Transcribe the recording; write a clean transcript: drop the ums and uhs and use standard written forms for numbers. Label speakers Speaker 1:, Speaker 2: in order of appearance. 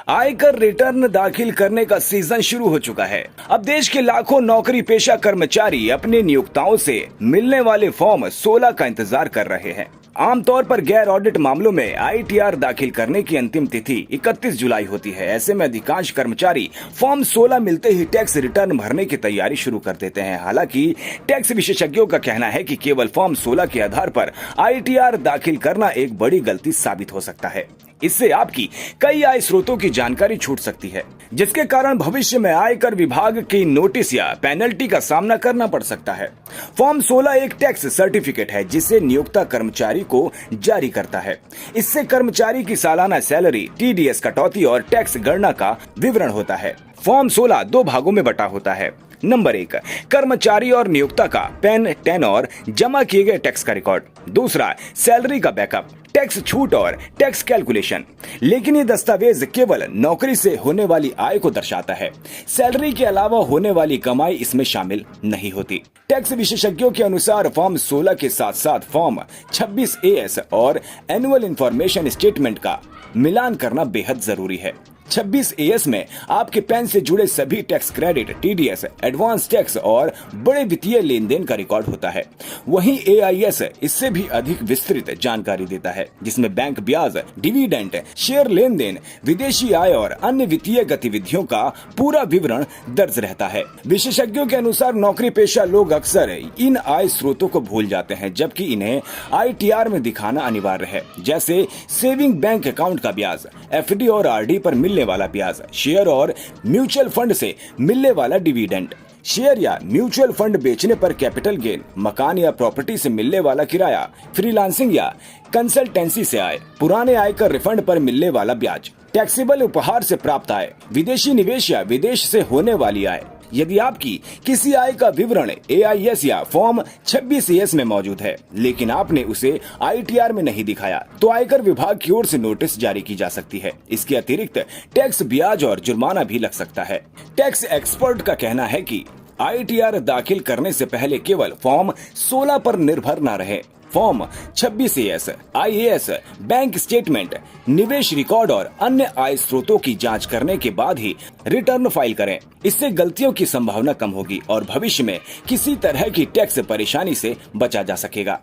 Speaker 1: आयकर रिटर्न दाखिल करने का सीजन शुरू हो चुका है। अब देश के लाखों नौकरी पेशा कर्मचारी अपने नियोक्ताओं से मिलने वाले फॉर्म 16 का इंतजार कर रहे हैं। आमतौर पर गैर ऑडिट मामलों में आईटीआर दाखिल करने की अंतिम तिथि 31 जुलाई होती है। ऐसे में अधिकांश कर्मचारी फॉर्म 16 मिलते ही टैक्स रिटर्न भरने की तैयारी शुरू कर देते हैं। हालांकि टैक्स विशेषज्ञों का कहना है कि केवल फॉर्म 16 के आधार पर आईटीआर दाखिल करना एक बड़ी गलती साबित हो सकता है। इससे आपकी कई आय स्रोतों की जानकारी छूट सकती है, जिसके कारण भविष्य में आयकर विभाग की नोटिस या पेनल्टी का सामना करना पड़ सकता है। फॉर्म 16 एक टैक्स सर्टिफिकेट है जिसे नियोक्ता कर्मचारी को जारी करता है। इससे कर्मचारी की सालाना सैलरी, टीडीएस कटौती और टैक्स गणना का विवरण होता है। फॉर्म 16 दो भागों में बटा होता है। नंबर 1, कर्मचारी और नियोक्ता का पैन, टेन और जमा किए गए टैक्स का रिकॉर्ड। दूसरा, सैलरी का बैकअप, टैक्स छूट और टैक्स कैलकुलेशन। लेकिन ये दस्तावेज केवल नौकरी से होने वाली आय को दर्शाता है। सैलरी के अलावा होने वाली कमाई इसमें शामिल नहीं होती। टैक्स विशेषज्ञों के अनुसार फॉर्म 16 के साथ साथ फॉर्म 26 AS और एनुअल इंफॉर्मेशन स्टेटमेंट का मिलान करना बेहद जरूरी है। 26 AS में आपके पैन से जुड़े सभी tax credit, TDS, advance tax और बड़े वित्तीय लेन देन का रिकॉर्ड होता है। वहीं AIS इससे भी अधिक विस्तृत जानकारी देता है, जिसमें बैंक ब्याज, डिविडेंड, शेयर लेन देन, विदेशी आय और अन्य वित्तीय गतिविधियों का पूरा विवरण दर्ज रहता है। विशेषज्ञों के अनुसार नौकरी पेशा लोग अक्सर इन आय स्रोतों को भूल जाते हैं, जबकि इन्हें ITR में दिखाना अनिवार्य है, जैसे सेविंग बैंक अकाउंट का ब्याज, FD और RD पर मिलने वाला ब्याज, शेयर और म्यूचुअल फंड से मिलने वाला डिविडेंड, शेयर या म्यूचुअल फंड बेचने पर कैपिटल गेन, मकान या प्रॉपर्टी से मिलने वाला किराया, फ्रीलांसिंग या कंसल्टेंसी से आय, पुराने आयकर रिफंड पर मिलने वाला ब्याज, टैक्सेबल उपहार से प्राप्त आय, विदेशी निवेश या विदेश से होने वाली आय। यदि आपकी किसी आय का विवरण AIS या फॉर्म 26 AS में मौजूद है, लेकिन आपने उसे ITR में नहीं दिखाया, तो आयकर विभाग की ओर से नोटिस जारी की जा सकती है। इसके अतिरिक्त टैक्स, ब्याज और जुर्माना भी लग सकता है। टैक्स एक्सपर्ट का कहना है कि ITR दाखिल करने से पहले केवल फॉर्म 16 पर निर्भर न रहे। Form 26 AS, IAS, bank statement, निवेश रिकॉर्ड और अन्य आय स्रोतों की जांच करने के बाद ही रिटर्न फाइल करें। इससे गलतियों की संभावना कम होगी और भविष्य में किसी तरह की टैक्स परेशानी से बचा जा सकेगा।